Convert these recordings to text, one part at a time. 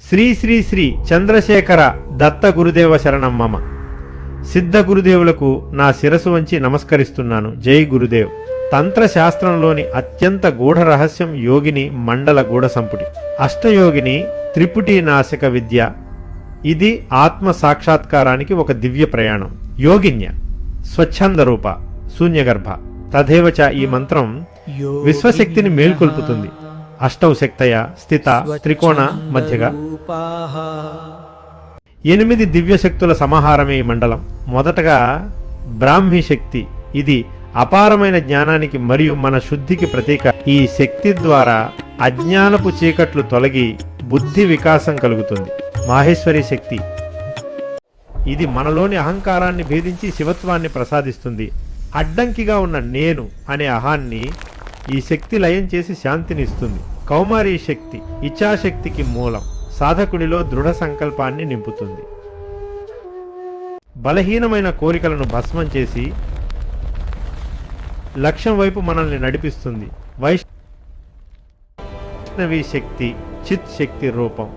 శ్రీ శ్రీ శ్రీ చంద్రశేఖర దత్త గురుదేవ శరణం మమ. సిద్ధ గురుదేవులకు నా శిరసు వంచి నమస్కరిస్తున్నాను. జై గురుదేవ్. తంత్రశాస్త్రంలోని అత్యంత గూఢ రహస్యం యోగిని మండల గూఢ సంపుటి. అష్టయోగిని త్రిపుటి నాశక విద్య. ఇది ఆత్మ సాక్షాత్కారానికి ఒక దివ్య ప్రయాణం. యోగిన్య స్వచ్ఛంద రూప శూన్యగర్భ తథేవచ. ఈ మంత్రం విశ్వశక్తిని మేల్కొల్పుతుంది. అష్టౌ శక్తయ స్థిత త్రికోణ మధ్యగా 8 దివ్యశక్తుల సమాహారమే ఈ మండలం. మొదటగా బ్రాహ్మీ శక్తి. ఇది అపారమైన జ్ఞానానికి మరియు మన శుద్ధికి ప్రతీక. ఈ శక్తి ద్వారా అజ్ఞానపు చీకట్లు తొలగి బుద్ధి వికాసం కలుగుతుంది. మాహేశ్వరి శక్తి. ఇది మనలోని అహంకారాన్ని భేదించి శివత్వాన్ని ప్రసాదిస్తుంది. అడ్డంకిగా ఉన్న నేను అనే అహాన్ని ఈ శక్తి లయం చేసి శాంతిని ఇస్తుంది. కౌమారీ శక్తి ఇచ్ఛాశక్తికి మూలం. సాధకుడిలో దృఢ సంకల్పాన్ని నింపుతుంది. బలహీనమైన కోరికలను భస్మం చేసి లక్ష్యం వైపు మనల్ని నడిపిస్తుంది. వైష్ణవి శక్తి చిత్ శక్తి రూపం.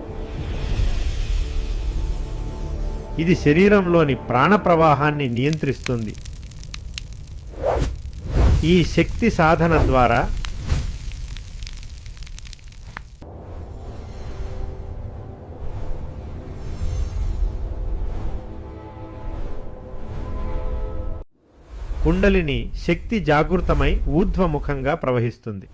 ఇది శరీరంలోని ప్రాణ ప్రవాహాన్ని నియంత్రిస్తుంది. ఈ శక్తి సాధన ద్వారా కుండలిని శక్తి జాగృతమై ఊర్ధ్వముఖంగా ప్రవహిస్తుంది.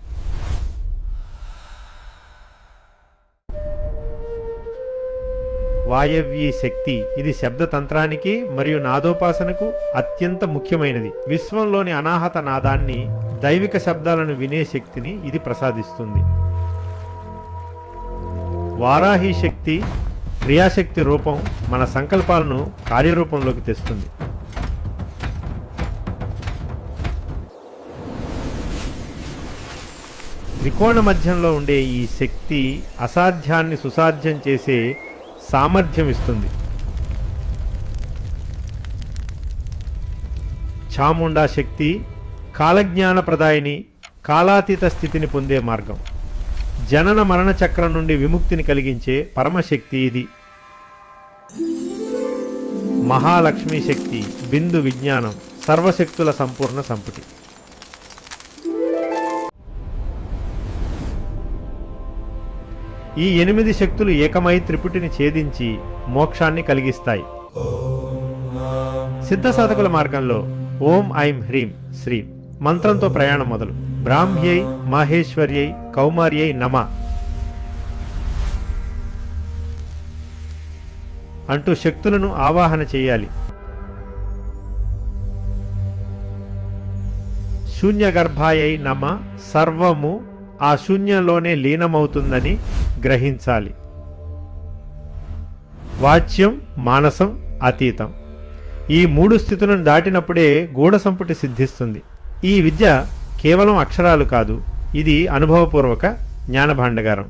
వాయవ్యీ శక్తి. ఇది శబ్దతంత్రానికి మరియు నాదోపాసనకు అత్యంత ముఖ్యమైనది. విశ్వంలోని అనాహత నాదాన్ని, దైవిక శబ్దాలను వినే శక్తిని ఇది ప్రసాదిస్తుంది. వారాహి శక్తి క్రియాశక్తి రూపం. మన సంకల్పాలను కార్యరూపంలోకి తెస్తుంది. త్రికోణ మధ్యంలో ఉండే ఈ శక్తి అసాధ్యాన్ని సుసాధ్యం చేసే సామర్థ్యం ఇస్తుంది. చాముండా శక్తి కాలజ్ఞాన ప్రదాయిని, కాలాతీత స్థితిని పొందే మార్గం. జనన మరణ చక్రం నుండి విముక్తిని కలిగించే పరమశక్తి ఇది. మహాలక్ష్మి శక్తి బిందు విజ్ఞానం, సర్వశక్తుల సంపూర్ణ సంపుటి. ఈ 8 శక్తులు ఏకమై త్రిపుటిని ఛేదించి మోక్షాన్ని కలిగిస్తాయి. సిద్ధ సాధకుల మార్గంలో ఓం ఐం హ్రీం శ్రీం మంత్రంతో ప్రయాణం మొదలు. బ్రాహ్మ్యై మాహేశ్వర్యై కౌమార్యై నమ అంటూ శక్తులను ఆవాహన చేయాలి. శూన్యగర్భాయై నమ. సర్వము ఆ శూన్యంలోనే లీనమవుతుందని గ్రహించాలి. వాచ్యం మానసం అతీతం. ఈ 3 స్థితులను దాటినప్పుడే గూఢ సంపుటి సిద్ధిస్తుంది. ఈ విద్య కేవలం అక్షరాలు కాదు, ఇది అనుభవపూర్వక జ్ఞానభాండగారం.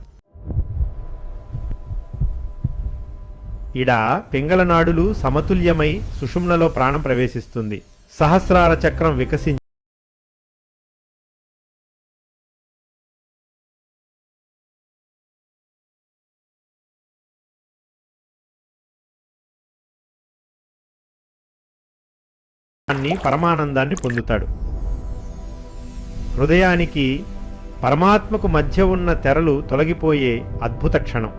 ఇడ పింగళ నాడులు సమతుల్యమై సుషుమ్నలో ప్రాణం ప్రవేశిస్తుంది. సహస్రార చక్రం వికసించి పరమానందాన్ని పొందుతాడు. హృదయానికి పరమాత్మకు మధ్య ఉన్న తెరలు తొలగిపోయే అద్భుత క్షణం.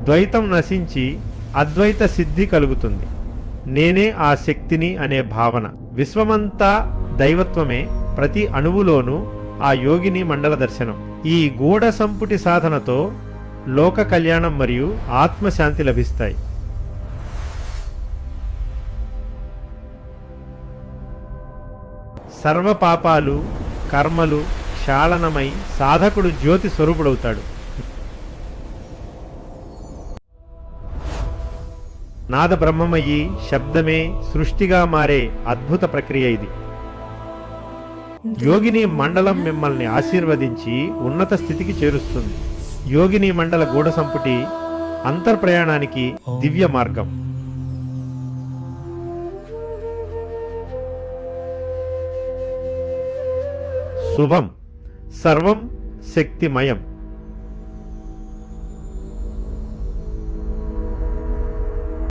ద్వైతం నశించి అద్వైత సిద్ధి కలుగుతుంది. నేనే ఆ శక్తిని అనే భావన. విశ్వమంతా దైవత్వమే. ప్రతి అణువులోనూ ఆ యోగిని మండల దర్శనం. ఈ గూఢ సంపుటి సాధనతో లోక కళ్యాణం మరియు ఆత్మశాంతి లభిస్తాయి. సర్వ పాపాలు కర్మలు క్షాళనమై సాధకుడు జ్యోతి స్వరూపుడవుతాడు. నాద బ్రహ్మమయ్యి శబ్దమే సృష్టిగా మారే అద్భుత ప్రక్రియ ఇది. యోగిని మండలం మిమ్మల్ని ఆశీర్వదించి ఉన్నత స్థితికి చేరుస్తుంది. యోగిని మండల గూఢ సంపుటి అంతర్ప్రయాణానికి దివ్య మార్గం. శుభం. సర్వం శక్తిమయం.